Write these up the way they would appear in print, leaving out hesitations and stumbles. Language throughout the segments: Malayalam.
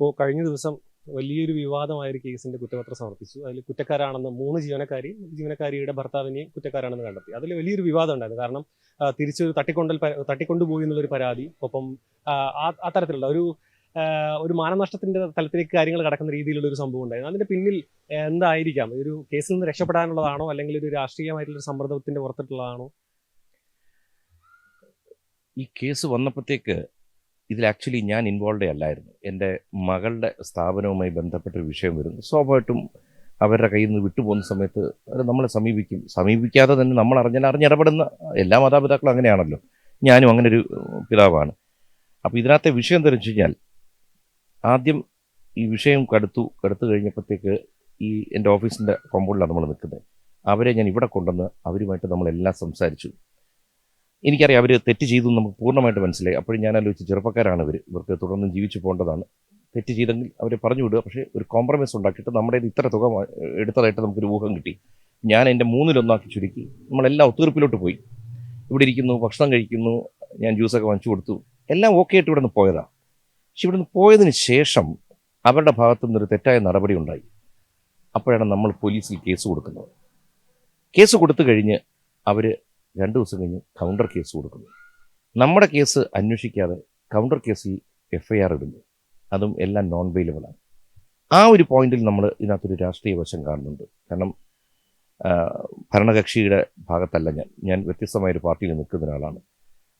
ഇപ്പോൾ കഴിഞ്ഞ ദിവസം വലിയൊരു വിവാദമായ ഒരു കേസിന്റെ കുറ്റപത്രം സമർപ്പിച്ചു. അതിൽ കുറ്റക്കാരാണെന്ന് 3 ജീവനക്കാരിയുടെ ഭർത്താവിനെയും കുറ്റക്കാരാണെന്ന് കണ്ടെത്തി. അതിൽ വലിയൊരു വിവാദം ഉണ്ടായിരുന്നു. കാരണം തിരിച്ചൊരു തട്ടിക്കൊണ്ടുപോയി എന്നുള്ളൊരു പരാതി, ഒപ്പം അത്തരത്തിലുള്ള ഒരു മാനനഷ്ടത്തിന്റെ തലത്തിലേക്ക് കാര്യങ്ങൾ കടക്കുന്ന രീതിയിലുള്ള ഒരു സംഭവം ഉണ്ടായിരുന്നു. അതിന്റെ പിന്നിൽ എന്തായിരിക്കാം? ഒരു കേസിൽ നിന്ന് രക്ഷപ്പെടാനുള്ളതാണോ, അല്ലെങ്കിൽ ഒരു രാഷ്ട്രീയമായിട്ടുള്ള സമ്മർദ്ദത്തിന്റെ പുറത്തിട്ടുള്ളതാണോ? ഈ കേസ് വന്നപ്പോഴത്തേക്ക് ഇതിൽ ആക്ച്വലി ഞാൻ ഇൻവോൾവേ അല്ലായിരുന്നു. എൻ്റെ മകളുടെ സ്ഥാപനവുമായി ബന്ധപ്പെട്ടൊരു വിഷയം വരുന്നു. സ്വാഭാവികമായിട്ടും അവരുടെ കയ്യിൽ നിന്ന് വിട്ടുപോകുന്ന സമയത്ത് അവർ നമ്മളെ സമീപിക്കാതെ തന്നെ നമ്മൾ അറിഞ്ഞിടപെടുന്ന എല്ലാ മാതാപിതാക്കളും അങ്ങനെയാണല്ലോ. ഞാനും അങ്ങനെ ഒരു പിതാവാണ്. അപ്പോൾ ഇതിനകത്തെ വിഷയം എന്താണെന്ന് വെച്ച് കഴിഞ്ഞാൽ, ആദ്യം ഈ വിഷയം കടുത്തു കഴിഞ്ഞപ്പോഴത്തേക്ക് ഈ എൻ്റെ ഓഫീസിൻ്റെ കോമ്പൗണ്ടിലാണ് നമ്മൾ നിൽക്കുന്നത്. അവരെ ഞാൻ ഇവിടെ കൊണ്ടുവന്ന് അവരുമായിട്ട് നമ്മളെല്ലാം സംസാരിച്ചു. എനിക്കറിയാം അവർ തെറ്റ് ചെയ്തു നമുക്ക് പൂർണ്ണമായിട്ട് മനസ്സിലായി. അപ്പോഴും ഞാൻ ആലോചിച്ച്, ചെറുപ്പക്കാരാണ് ഇവർക്ക് തുടർന്ന് ജീവിച്ചു പോകേണ്ടതാണ്. തെറ്റ് ചെയ്തെങ്കിൽ അവരെ പറഞ്ഞു വിടുക, പക്ഷേ ഒരു കോംപ്രമൈസ് ഉണ്ടാക്കിയിട്ട് നമ്മുടെ ഇത്ര തുക എടുത്തതായിട്ട് നമുക്കൊരു ഊഹം കിട്ടി. ഞാൻ എൻ്റെ 1/3 ചുരുക്കി നമ്മളെല്ലാം ഒത്തുതീർപ്പിലോട്ട് പോയി. ഇവിടെ ഇരിക്കുന്നു, ഭക്ഷണം കഴിക്കുന്നു, ഞാൻ ജ്യൂസൊക്കെ വാങ്ങിച്ചു കൊടുത്തു, എല്ലാം ഓക്കെ ആയിട്ട് ഇവിടെ നിന്ന് പോയതാണ്. പക്ഷെ ഇവിടെ നിന്ന് പോയതിന് ശേഷം അവരുടെ ഭാഗത്തു നിന്നൊരു തെറ്റായ നടപടി ഉണ്ടായി. അപ്പോഴാണ് നമ്മൾ പോലീസിൽ കേസ് കൊടുക്കുന്നത്. കേസ് കൊടുത്തു കഴിഞ്ഞ് അവർ 2 ദിവസം കഴിഞ്ഞ് കൗണ്ടർ കേസ് കൊടുക്കുന്നു. നമ്മുടെ കേസ് അന്വേഷിക്കാതെ കൗണ്ടർ കേസിൽ FIR ഇടുന്നു. അതും എല്ലാം നോൺ ബെയിലബിളാണ്. ആ ഒരു പോയിന്റിൽ നമ്മൾ ഇതിനകത്തൊരു രാഷ്ട്രീയ വശം കാണുന്നുണ്ട്. കാരണം ഭരണകക്ഷിയുടെ ഭാഗത്തല്ല ഞാൻ വ്യത്യസ്തമായൊരു പാർട്ടിയിൽ നിൽക്കുന്ന ഒരാളാണ്.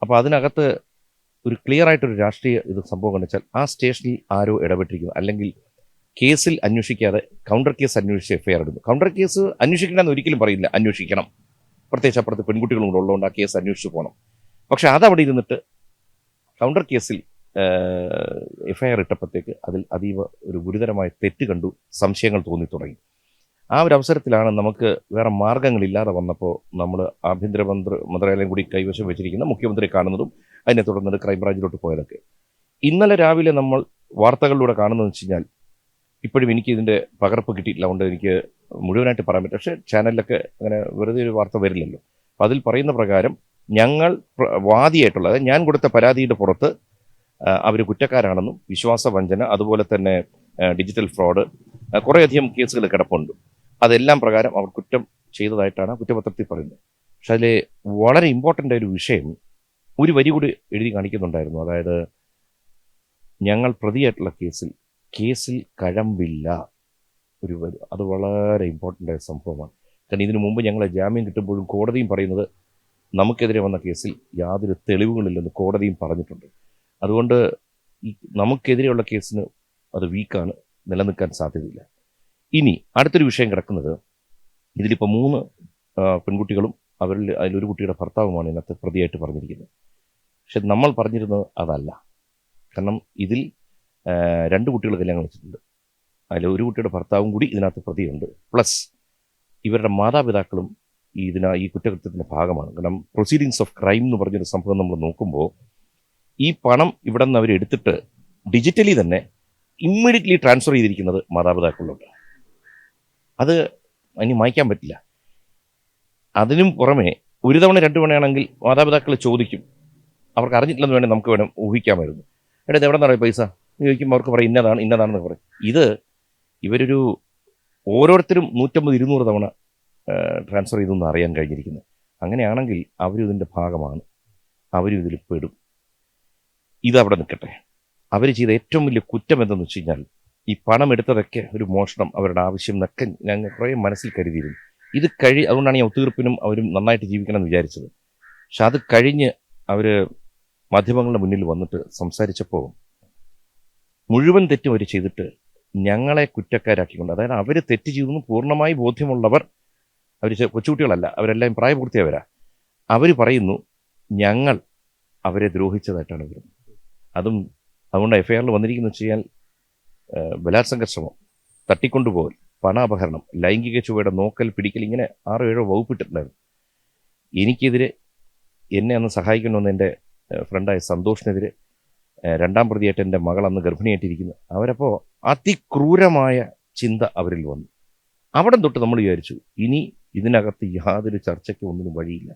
അപ്പോൾ അതിനകത്ത് ഒരു ക്ലിയർ ആയിട്ടൊരു രാഷ്ട്രീയ സംഭവം കണ്ടെച്ചാൽ ആ സ്റ്റേഷനിൽ ആരോ ഇടപെട്ടിരിക്കുന്നു, അല്ലെങ്കിൽ കേസിൽ അന്വേഷിക്കാതെ കൗണ്ടർ കേസ് അന്വേഷിച്ച് FIR ഇടുന്നു. കൗണ്ടർ കേസ് അന്വേഷിക്കണമെന്ന് ഒരിക്കലും പറയില്ല, അന്വേഷിക്കണം. പ്രത്യേകിച്ച് അപ്പുറത്ത് പെൺകുട്ടികളും കൂടെ ഉള്ളതുകൊണ്ട് ആ കേസ് അന്വേഷിച്ച് പോകണം. പക്ഷെ അതവിടെ ഇരുന്നിട്ട് കൗണ്ടർ കേസിൽ FIR ഇട്ടപ്പോഴത്തേക്ക് അതിൽ അതീവ ഒരു ഗുരുതരമായ തെറ്റ് കണ്ടു, സംശയങ്ങൾ തോന്നി തുടങ്ങി. ആ ഒരു അവസരത്തിലാണ് നമുക്ക് വേറെ മാർഗങ്ങളില്ലാതെ വന്നപ്പോൾ നമ്മൾ ആഭ്യന്തര മന്ത്രാലയം കൂടി കൈവശം വെച്ചിരിക്കുന്ന മുഖ്യമന്ത്രിയെ കാണുന്നതും അതിനെ തുടർന്നിട്ട് ക്രൈംബ്രാഞ്ചിലോട്ട് പോയതൊക്കെ. ഇന്നലെ രാവിലെ നമ്മൾ വാർത്തകളിലൂടെ കാണുന്നതെന്ന് വെച്ച് കഴിഞ്ഞാൽ, ഇപ്പോഴും എനിക്ക് ഇതിൻ്റെ പകർപ്പ് കിട്ടിയിട്ടില്ല, അതുകൊണ്ട് എനിക്ക് മുഴുവനായിട്ട് പറയാൻ പറ്റും. പക്ഷേ ചാനലിലൊക്കെ അങ്ങനെ വെറുതെ ഒരു വാർത്ത വരില്ലല്ലോ. അപ്പോൾ അതിൽ പറയുന്ന പ്രകാരം ഞങ്ങൾ വാദിയായിട്ടുള്ള, അതായത് ഞാൻ കൊടുത്ത പരാതിയുടെ പുറത്ത് അവർ കുറ്റക്കാരാണെന്നും വിശ്വാസവഞ്ചന, അതുപോലെ തന്നെ ഡിജിറ്റൽ ഫ്രോഡ്, കുറേയധികം കേസുകൾ കിടപ്പുണ്ട്. അതെല്ലാം പ്രകാരം അവർ കുറ്റം ചെയ്തതായിട്ടാണ് കുറ്റപത്രത്തിൽ പറയുന്നത്. പക്ഷെ അതിൽ വളരെ ഇമ്പോർട്ടൻ്റ് ആയൊരു വിഷയം ഒരു വരി കൂടി എഴുതി കാണിക്കുന്നുണ്ടായിരുന്നു. അതായത് ഞങ്ങൾ പ്രതിയായിട്ടുള്ള കേസിൽ കഴമ്പില്ല. അത് വളരെ ഇമ്പോർട്ടൻ്റ് ആയ സംഭവമാണ്. കാരണം ഇതിനു മുമ്പ് ഞങ്ങളെ ജാമ്യം കിട്ടുമ്പോഴും കോടതിയും പറയുന്നത് നമുക്കെതിരെ വന്ന കേസിൽ യാതൊരു തെളിവുകളില്ലെന്ന് കോടതിയും പറഞ്ഞിട്ടുണ്ട്. അതുകൊണ്ട് ഈ നമുക്കെതിരെയുള്ള കേസിന് അത് വീക്കാണ്, നിലനിൽക്കാൻ സാധ്യതയില്ല. ഇനി അടുത്തൊരു വിഷയം കിടക്കുന്നത്, ഇതിലിപ്പോൾ 3 പെൺകുട്ടികളും അതിലൊരു കുട്ടിയുടെ ഭർത്താവുമാണ് ഇതിനകത്ത് പ്രതിയായിട്ട് പറഞ്ഞിരിക്കുന്നത്. പക്ഷെ നമ്മൾ പറഞ്ഞിരുന്നത് അതല്ല. കാരണം ഇതിൽ 2 കുട്ടികൾ കല്യാണം കഴിച്ചിട്ടുണ്ട്. അതിൽ ഒരു കുട്ടിയുടെ ഭർത്താവും കൂടി ഇതിനകത്ത് പ്രതിയുണ്ട്. പ്ലസ് ഇവരുടെ മാതാപിതാക്കളും ഈ കുറ്റകൃത്യത്തിൻ്റെ ഭാഗമാണ്. കാരണം പ്രൊസീഡിങ്സ് ഓഫ് ക്രൈം എന്ന് പറഞ്ഞൊരു സംഭവം നമ്മൾ നോക്കുമ്പോൾ, ഈ പണം ഇവിടെ നിന്ന് അവരെടുത്തിട്ട് ഡിജിറ്റലി തന്നെ ഇമ്മീഡിയറ്റ്ലി ട്രാൻസ്ഫർ ചെയ്തിരിക്കുന്നത് മാതാപിതാക്കളിലുണ്ട്. അത് ഇനി മായ്ക്കാൻ പറ്റില്ല. അതിനും പുറമെ 1 തവണ 2 തവണയാണെങ്കിൽ മാതാപിതാക്കൾ ചോദിക്കും, അവർക്ക് അറിഞ്ഞിട്ടില്ലെന്ന് വേണമെങ്കിൽ നമുക്ക് ഊഹിക്കാമായിരുന്നു. ഇത് എവിടെ നിന്നാണ് പൈസ ചോദിക്കുമ്പോൾ അവർക്ക് പറയും ഇന്നതാണെന്ന് പറയും. ഇവരൊരു ഓരോരുത്തരും 150-200 തവണ ട്രാൻസ്ഫർ ചെയ്തെന്ന് അറിയാൻ കഴിഞ്ഞിരിക്കുന്നത്. അങ്ങനെയാണെങ്കിൽ അവരും ഇതിൻ്റെ ഭാഗമാണ്, അവരും ഇതിൽ പെടും. ഇതവിടെ നിൽക്കട്ടെ. അവർ ചെയ്ത ഏറ്റവും വലിയ കുറ്റം എന്തെന്ന് വെച്ച് കഴിഞ്ഞാൽ, ഈ പണം എടുത്തതൊക്കെ ഒരു മോഷണം, അവരുടെ ആവശ്യം എന്നൊക്കെ ഞങ്ങൾ കുറേ മനസ്സിൽ കരുതിയിരുന്നു. അതുകൊണ്ടാണ് ഈ ഒത്തുതീർപ്പിനും അവരും നന്നായിട്ട് ജീവിക്കണം എന്ന് വിചാരിച്ചത്. പക്ഷെ അത് കഴിഞ്ഞ് അവർ മാധ്യമങ്ങളുടെ മുന്നിൽ വന്നിട്ട് സംസാരിച്ചപ്പോൾ മുഴുവൻ തെറ്റും അവർ ചെയ്തിട്ട് ഞങ്ങളെ കുറ്റക്കാരാക്കിക്കൊണ്ട്, അതായത് അവർ തെറ്റ് ചെയ്തെന്ന് പൂർണ്ണമായി ബോധ്യമുള്ളവർ, അവർ കൊച്ചുകുട്ടികളല്ല, അവരെല്ലാം പ്രായപൂർത്തിയായവരാ, അവർ പറയുന്നു ഞങ്ങൾ അവരെ ദ്രോഹിച്ചതായിട്ടാണ് വരുന്നത്. അതുകൊണ്ട് FIRൽ വന്നിരിക്കുന്നത് വെച്ച് കഴിഞ്ഞാൽ ബലാത്സംഗ ശ്രമം, തട്ടിക്കൊണ്ടുപോകൽ, പണാപഹരണം, ലൈംഗിക ചുവയുടെ നോക്കൽ, പിടിക്കൽ, ഇങ്ങനെ 6-7 വകുപ്പിട്ടിട്ടുണ്ടായിരുന്നു. എനിക്കെതിരെ എന്നെ അന്ന് സഹായിക്കണമെന്ന് എൻ്റെ ഫ്രണ്ടായ സന്തോഷിനെതിരെ 2ാം പ്രതിയായിട്ട് എൻ്റെ മകൾ അന്ന് ഗർഭിണിയായിട്ടിരിക്കുന്നു. അവരപ്പോൾ അതിക്രൂരമായ ചിന്ത അവരിൽ വന്നു. അവിടെ തൊട്ട് നമ്മൾ വിചാരിച്ചു, ഇനി ഇതിനകത്ത് യാതൊരു ചർച്ചയ്ക്ക് ഒന്നിനും വഴിയില്ല.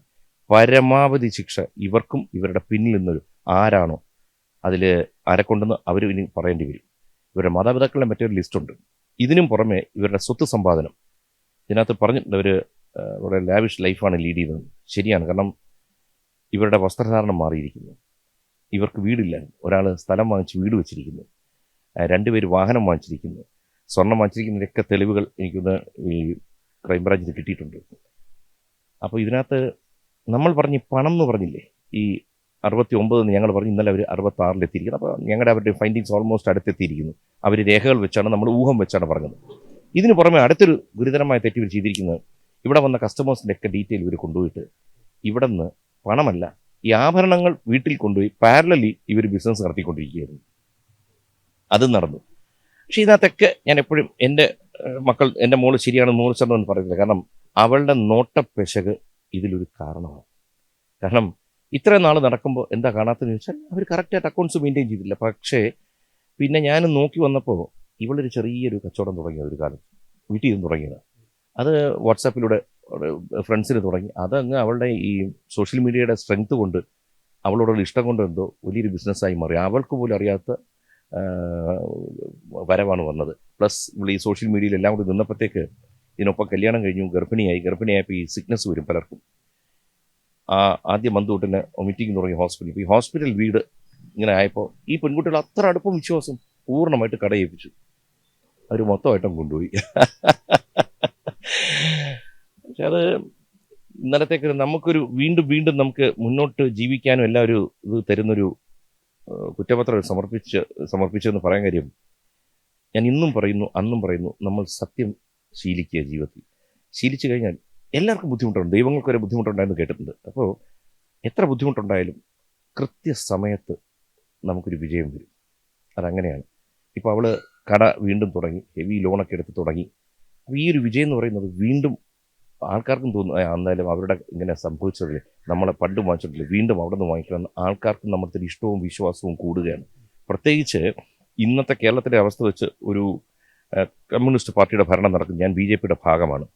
പരമാവധി ശിക്ഷ ഇവർക്കും ഇവരുടെ പിന്നിൽ നിന്നൊരു ആരാണോ അതിൽ ആരെക്കൊണ്ടെന്ന് അവർ ഇനി പറയേണ്ടി വരും. ഇവരുടെ മാതാപിതാക്കളുടെ മറ്റൊരു ലിസ്റ്റുണ്ട്. ഇതിനും പുറമെ ഇവരുടെ സ്വത്ത് സമ്പാദനം ഇതിനകത്ത് പറഞ്ഞിട്ടുണ്ട്. അവർ വളരെ ലാവിഷ് ലൈഫാണ് ലീഡ് ചെയ്യുന്നത്. ശരിയാണ്. കാരണം ഇവരുടെ വസ്ത്രധാരണം മാറിയിരിക്കുന്നു. ഇവർക്ക് വീടില്ല. ഒരാൾ സ്ഥലം വാങ്ങിച്ച് വീട് വെച്ചിരിക്കുന്നു. 2 പേര് വാഹനം വാങ്ങിച്ചിരിക്കുന്നു. സ്വർണം വാങ്ങിച്ചിരിക്കുന്നതിൻ്റെയൊക്കെ തെളിവുകൾ എനിക്കൊന്ന് ഈ ക്രൈംബ്രാഞ്ചിന് കിട്ടിയിട്ടുണ്ട്. അപ്പോൾ ഇതിനകത്ത് നമ്മൾ പറഞ്ഞ് പണം എന്ന് പറഞ്ഞില്ലേ, ഈ 69 എന്ന് ഞങ്ങൾ പറഞ്ഞു. ഇന്നലെ അവർ 66 എത്തിയിരിക്കുന്നു. അപ്പോൾ അവരുടെ ഫൈൻഡിങ്സ് ഓൾമോസ്റ്റ് അടുത്തെത്തിയിരിക്കുന്നു. അവർ രേഖകൾ വെച്ചാണ്, നമ്മൾ ഊഹം വെച്ചാണ് പറഞ്ഞത്. ഇതിന് പുറമെ അടുത്തൊരു ഗുരുതരമായ തെറ്റ് ഇവർ ചെയ്തിരിക്കുന്നത്, ഇവിടെ വന്ന കസ്റ്റമേഴ്സിൻ്റെ ഒക്കെ ഡീറ്റെയിൽ ഇവർ കൊണ്ടുപോയിട്ട് ഇവിടെ നിന്ന് പണമല്ല, ഈ ആഭരണങ്ങൾ വീട്ടിൽ കൊണ്ടുപോയി പാരലലി ഇവർ ബിസിനസ് നടത്തിക്കൊണ്ടിരിക്കുകയായിരുന്നു. അതും നടന്നു. പക്ഷേ ഇതിനകത്തൊക്കെ ഞാൻ എപ്പോഴും എൻ്റെ മോള് ശരിയാണ് 100% പറയുന്നില്ല. കാരണം അവളുടെ നോട്ടപ്പെശക് ഇതിലൊരു കാരണമാണ്. കാരണം ഇത്രയും നാൾ നടക്കുമ്പോൾ എന്താ കാണാത്തതെന്ന് ചോദിച്ചാൽ അവർ കറക്റ്റായിട്ട് അക്കൗണ്ട്സ് മെയിൻറ്റെയിൻ ചെയ്തില്ല. പക്ഷേ പിന്നെ ഞാൻ നോക്കി വന്നപ്പോൾ ഇവളൊരു ചെറിയൊരു കച്ചവടം തുടങ്ങിയത് ഒരു കാലത്ത് വീട്ടിൽ നിന്ന് തുടങ്ങിയത്. അത് വാട്സാപ്പിലൂടെ ഫ്രണ്ട്സിന് തുടങ്ങി. അതങ്ങ് അവളുടെ ഈ സോഷ്യൽ മീഡിയയുടെ സ്ട്രെങ്ത് കൊണ്ട്, അവളോടുള്ള ഇഷ്ടം കൊണ്ട് എന്തോ വലിയൊരു ബിസിനസ്സായി മാറി. അവൾക്ക് പോലും അറിയാത്ത വരവാണ് വന്നത്. പ്ലസ് ഇവിടെ ഈ സോഷ്യൽ മീഡിയയിൽ എല്ലാം കൂടി നിന്നപ്പോഴത്തേക്ക് ഇതിനൊപ്പം കല്യാണം കഴിഞ്ഞു, ഗർഭിണിയായപ്പോൾ ഈ സിക്നസ് വരും പലർക്കും. ആദ്യം മന്ത് തൊട്ടിന് വൊമിറ്റിങ് തുടങ്ങി ഹോസ്പിറ്റലിൽ. ഇപ്പോൾ ഈ ഹോസ്പിറ്റൽ വീട് ഇങ്ങനെ ആയപ്പോൾ ഈ പെൺകുട്ടികൾ അത്ര അടുപ്പം വിശ്വാസം പൂർണ്ണമായിട്ട് കടയേൽപ്പിച്ചു. അവർ മൊത്തമായിട്ടും കൊണ്ടുപോയി. പക്ഷെ അത് ഇന്നലത്തേക്ക് നമുക്കൊരു വീണ്ടും നമുക്ക് മുന്നോട്ട് ജീവിക്കാനും എല്ലാം ഒരു ഇത് തരുന്നൊരു കുറ്റപത്രം സമർപ്പിച്ചെന്ന് പറയാൻ കാര്യം, ഞാൻ ഇന്നും പറയുന്നു അന്നും പറയുന്നു, നമ്മൾ സത്യം ശീലിക്കുക. ജീവിതത്തിൽ ശീലിച്ചു കഴിഞ്ഞാൽ എല്ലാവർക്കും ബുദ്ധിമുട്ടുണ്ട്. ദൈവങ്ങൾക്ക് വരെ ബുദ്ധിമുട്ടുണ്ടായെന്ന് കേട്ടിട്ടുണ്ട്. അപ്പോൾ എത്ര ബുദ്ധിമുട്ടുണ്ടായാലും കൃത്യസമയത്ത് നമുക്കൊരു വിജയം വരും. അതങ്ങനെയാണ്. ഇപ്പോൾ അവൾ കട വീണ്ടും തുടങ്ങി, ഹെവി ലോണൊക്കെ എടുത്ത് തുടങ്ങി. അപ്പോൾ ഈ ഒരു വിജയം എന്ന് പറയുന്നത് വീണ്ടും ആൾക്കാർക്കും തോന്നും, എന്നാലും അവരുടെ ഇങ്ങനെ സംഭവിച്ചതിൽ നമ്മളെ പണ്ട് വാങ്ങിച്ചിട്ടില്ല, വീണ്ടും അവിടെ നിന്ന് വാങ്ങിക്കണം. ആൾക്കാർക്കും നമ്മുടെ ഇഷ്ടവും വിശ്വാസവും കൂടുകയാണ്. പ്രത്യേകിച്ച് ഇന്നത്തെ കേരളത്തിലെ അവസ്ഥ വെച്ച് ഒരു കമ്മ്യൂണിസ്റ്റ് പാർട്ടിയുടെ ഭരണം നടക്കും. ഞാൻ BJPയുടെ ഭാഗമാണ്.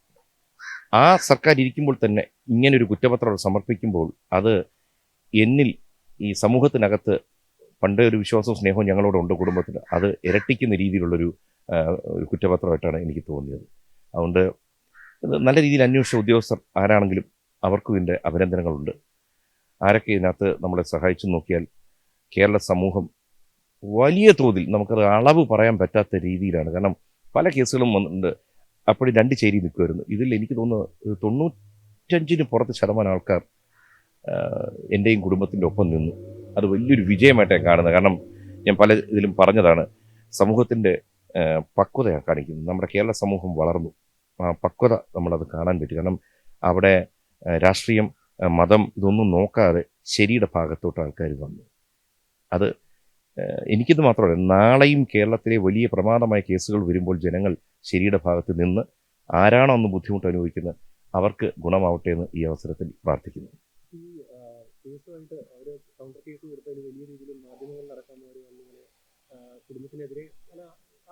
ആ സർക്കാർ ഇരിക്കുമ്പോൾ തന്നെ ഇങ്ങനൊരു കുറ്റപത്രം സമർപ്പിക്കുമ്പോൾ അത് എന്നിൽ ഈ സമൂഹത്തിനകത്ത് പണ്ടേ ഒരു വിശ്വാസവും സ്നേഹവും ഞങ്ങളോടുണ്ട് കുടുംബത്തിന്. അത് ഇരട്ടിക്കുന്ന രീതിയിലുള്ളൊരു കുറ്റപത്രമായിട്ടാണ് എനിക്ക് തോന്നിയത്. അതുകൊണ്ട് നല്ല രീതിയിൽ അന്വേഷിച്ച ഉദ്യോഗസ്ഥർ ആരാണെങ്കിലും അവർക്കും ഇതിൻ്റെ അഭിനന്ദനങ്ങളുണ്ട്. ആരൊക്കെ ഇതിനകത്ത് നമ്മളെ സഹായിച്ചു നോക്കിയാൽ കേരള സമൂഹം വലിയ തോതിൽ നമുക്കത് അളവ് പറയാൻ പറ്റാത്ത രീതിയിലാണ്. കാരണം പല കേസുകളും വന്നിട്ടുണ്ട്, അപ്പോഴും 2 ചേരി നിൽക്കുമായിരുന്നു. ഇതിൽ എനിക്ക് തോന്നുന്നു 95% പുറത്ത് ആൾക്കാർ എൻ്റെയും കുടുംബത്തിൻ്റെ ഒപ്പം നിന്നു. അത് വലിയൊരു വിജയമായിട്ടാണ് കാണുന്നത്. കാരണം ഞാൻ പല ഇതിലും പറഞ്ഞതാണ്, സമൂഹത്തിൻ്റെ പക്വതയാണ് കാണിക്കുന്നത്. നമ്മുടെ കേരള സമൂഹം വളർന്നു. ആ പക്വത നമ്മളത് കാണാൻ പറ്റും. കാരണം അവിടെ രാഷ്ട്രീയം, മതം ഇതൊന്നും നോക്കാതെ ശരിയുടെ ഭാഗത്തോട്ട് ആൾക്കാർ വന്നു. അത് എനിക്കിത് മാത്രമല്ല, നാളെയും കേരളത്തിലെ വലിയ പ്രമാദമായ കേസുകൾ വരുമ്പോൾ ജനങ്ങൾ ശരിയുടെ ഭാഗത്ത് നിന്ന് ആരാണോ അന്ന് ബുദ്ധിമുട്ട് അനുഭവിക്കുന്നത് അവർക്ക് ഗുണമാവട്ടെ എന്ന് ഈ അവസരത്തിൽ പ്രാർത്ഥിക്കുന്നു. ഈ കേസുമായിട്ട് അവർ കൗണ്ടർ കേസ് കൊടുത്തതിൽ വലിയ രീതിയിൽ മാധ്യമങ്ങളിൽ അടക്കം കുടുംബത്തിനെതിരെ പല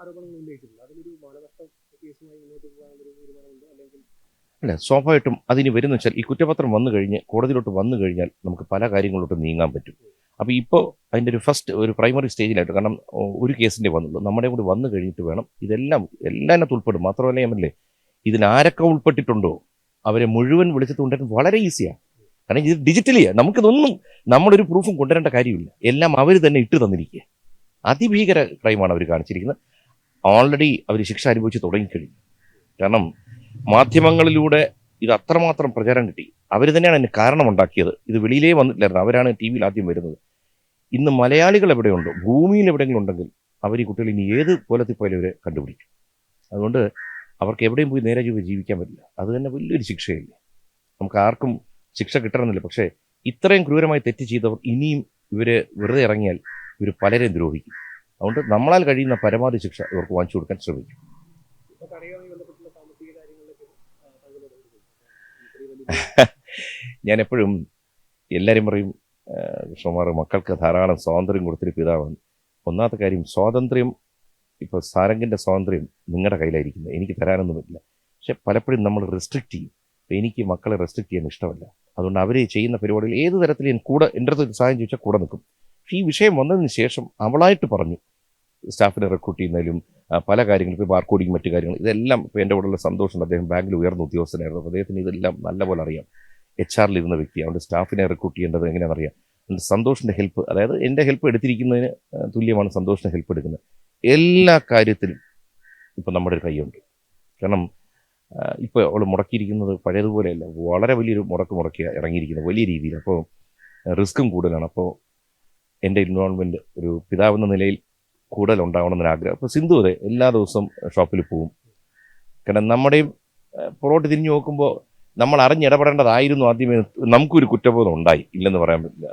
ആരോപണങ്ങൾ ഉന്നയിച്ചിട്ടുണ്ട്. അതിലൊരു മാനനഷ്ട കേസുമായി മുന്നോട്ട് പോകാനൊരു തീരുമാനമുണ്ട് അല്ലെങ്കിൽ? അല്ല, സ്വാഭാവികമായിട്ടും അതിന് വരുന്ന വെച്ചാൽ ഈ കുറ്റപത്രം വന്നു കഴിഞ്ഞ് കോടതിയിലോട്ട് വന്നു കഴിഞ്ഞാൽ നമുക്ക് പല കാര്യങ്ങളിലോട്ട് നീങ്ങാൻ പറ്റും. അപ്പോൾ ഇപ്പോൾ അതിൻ്റെ ഒരു പ്രൈമറി സ്റ്റേജിലായിട്ട്, കാരണം ഒരു കേസിൻ്റെ വന്നുള്ളൂ, നമ്മുടെ കൂടി വന്നു കഴിഞ്ഞിട്ട് വേണം എല്ലാത്തിനകത്ത് ഉൾപ്പെടും. മാത്രമല്ല ഞാനല്ലേ, ഇതിലാരൊക്കെ ഉൾപ്പെട്ടിട്ടുണ്ടോ അവരെ മുഴുവൻ വിളിച്ചിട്ട് കൊണ്ടുവരാൻ വളരെ ഈസിയാണ്. കാരണം ഇത് ഡിജിറ്റലിയാണ്. നമുക്കിതൊന്നും നമ്മളൊരു പ്രൂഫും കൊണ്ടുവരേണ്ട കാര്യമില്ല. എല്ലാം അവർ തന്നെ ഇട്ട് തന്നിരിക്കുക. അതിഭീകര ക്രൈമാണ് അവർ കാണിച്ചിരിക്കുന്നത്. ഓൾറെഡി അവർ ശിക്ഷ അനുഭവിച്ച് തുടങ്ങിക്കഴിഞ്ഞു. കാരണം മാധ്യമങ്ങളിലൂടെ ഇത് അത്രമാത്രം പ്രചാരം കിട്ടി. അവർ തന്നെയാണ് അതിന് കാരണമുണ്ടാക്കിയത്. ഇത് വെളിയിലേ വന്നിട്ടില്ലായിരുന്നു. അവരാണ് TV ആദ്യം വരുന്നത്. ഇന്ന് മലയാളികൾ എവിടെയുണ്ടോ, ഭൂമിയിൽ എവിടെയെങ്കിലും ഉണ്ടെങ്കിൽ അവർ ഈ കുട്ടികൾ ഇനി ഏത് കോലത്തിൽ പോയാലും അവരെ കണ്ടുപിടിക്കും. അതുകൊണ്ട് അവർക്ക് എവിടെയും പോയി നേരെ ജീവിക്കാൻ പറ്റില്ല. അത് തന്നെ വലിയൊരു ശിക്ഷയല്ലേ. നമുക്ക് ആർക്കും ശിക്ഷ കിട്ടണമെന്നില്ല. പക്ഷേ ഇത്രയും ക്രൂരമായി തെറ്റ് ചെയ്തവർ ഇനിയും ഇവരെ വെറുതെ ഇറങ്ങിയാൽ ഇവർ പലരെയും ദ്രോഹിക്കും. അതുകൊണ്ട് നമ്മളാൽ കഴിയുന്ന പരമാവധി ശിക്ഷ ഇവർക്ക് വാങ്ങിച്ചു കൊടുക്കാൻ ശ്രമിക്കും. ഞാൻ എപ്പോഴും എല്ലാവരും പറയും, കൃഷ്ണകുമാർ മക്കൾക്ക് ധാരാളം സ്വാതന്ത്ര്യം കൊടുത്തൊരു പിതാവാണ്. ഒന്നാമത്തെ കാര്യം, സ്വാതന്ത്ര്യം ഇപ്പോൾ സാരംഗിൻ്റെ സ്വാതന്ത്ര്യം നിങ്ങളുടെ കയ്യിലായിരിക്കുന്നത്, എനിക്ക് തരാനൊന്നും പറ്റില്ല. പക്ഷെ പലപ്പോഴും നമ്മൾ റെസ്ട്രിക്റ്റ് ചെയ്യും. അപ്പോൾ എനിക്ക് മക്കളെ റെസ്ട്രിക്റ്റ് ചെയ്യാൻ ഇഷ്ടമല്ല. അതുകൊണ്ട് അവർ ചെയ്യുന്ന പരിപാടിയിൽ ഏത് തരത്തിൽ ഞാൻ കൂടെ, എൻ്റെ അടുത്ത് സഹായം ചോദിച്ചാൽ കൂടെ നിൽക്കും. പക്ഷേ ഈ വിഷയം വന്നതിന് ശേഷം അവളായിട്ട് പറഞ്ഞു, സ്റ്റാഫിനെ റിക്രൂട്ട് ചെയ്യുന്നതിലും പല കാര്യങ്ങളും ഇപ്പോൾ ബാർകോഡിങ് മറ്റു കാര്യങ്ങൾ ഇതെല്ലാം ഇപ്പോൾ എൻ്റെ കൂടെയുള്ള സന്തോഷമുണ്ട്. അദ്ദേഹം ബാങ്കിൽ ഉയർന്ന ഉദ്യോഗസ്ഥനായിരുന്നു. അപ്പോൾ അദ്ദേഹത്തിന് ഇതെല്ലാം നല്ലപോലെ അറിയാം. HR ഇരുന്ന വ്യക്തി, അവൻ്റെ സ്റ്റാഫിനെ റിക്രൂട്ട് ചെയ്യേണ്ടത് എങ്ങനെയാണെന്ന് അറിയാം. സന്തോഷിൻ്റെ ഹെൽപ്പ്, അതായത് എൻ്റെ ഹെൽപ്പ് എടുത്തിരിക്കുന്നതിന് തുല്യമാണ് സന്തോഷിൻ്റെ ഹെൽപ്പ് എടുക്കുന്നത്. എല്ലാ കാര്യത്തിലും ഇപ്പം നമ്മുടെ ഒരു കൈയുണ്ട്. കാരണം ഇപ്പോൾ അവൾ മുടക്കിയിരിക്കുന്നത് പഴയതുപോലെയല്ല, വളരെ വലിയൊരു മുടക്കിയ ഇറങ്ങിയിരിക്കുന്നത് വലിയ രീതിയിൽ. അപ്പോൾ റിസ്ക്കും കൂടുതലാണ്. അപ്പോൾ എൻ്റെ ഇൻവോൾവ്മെൻറ്റ് ഒരു പിതാവെന്ന നിലയിൽ കൂടുതൽ ഉണ്ടാവണമെന്നൊരു ആഗ്രഹം. അപ്പോൾ സിന്ധു അതെ എല്ലാ ദിവസവും ഷോപ്പിൽ പോവും. കാരണം നമ്മുടെയും പുറകോട്ട് തിരിഞ്ഞു നോക്കുമ്പോൾ നമ്മൾ അറിഞ്ഞിടപെടേണ്ടതായിരുന്നു ആദ്യമേ. നമുക്കൊരു കുറ്റബോധം ഉണ്ടായി, ഇല്ലെന്ന് പറയാൻ പറ്റില്ല.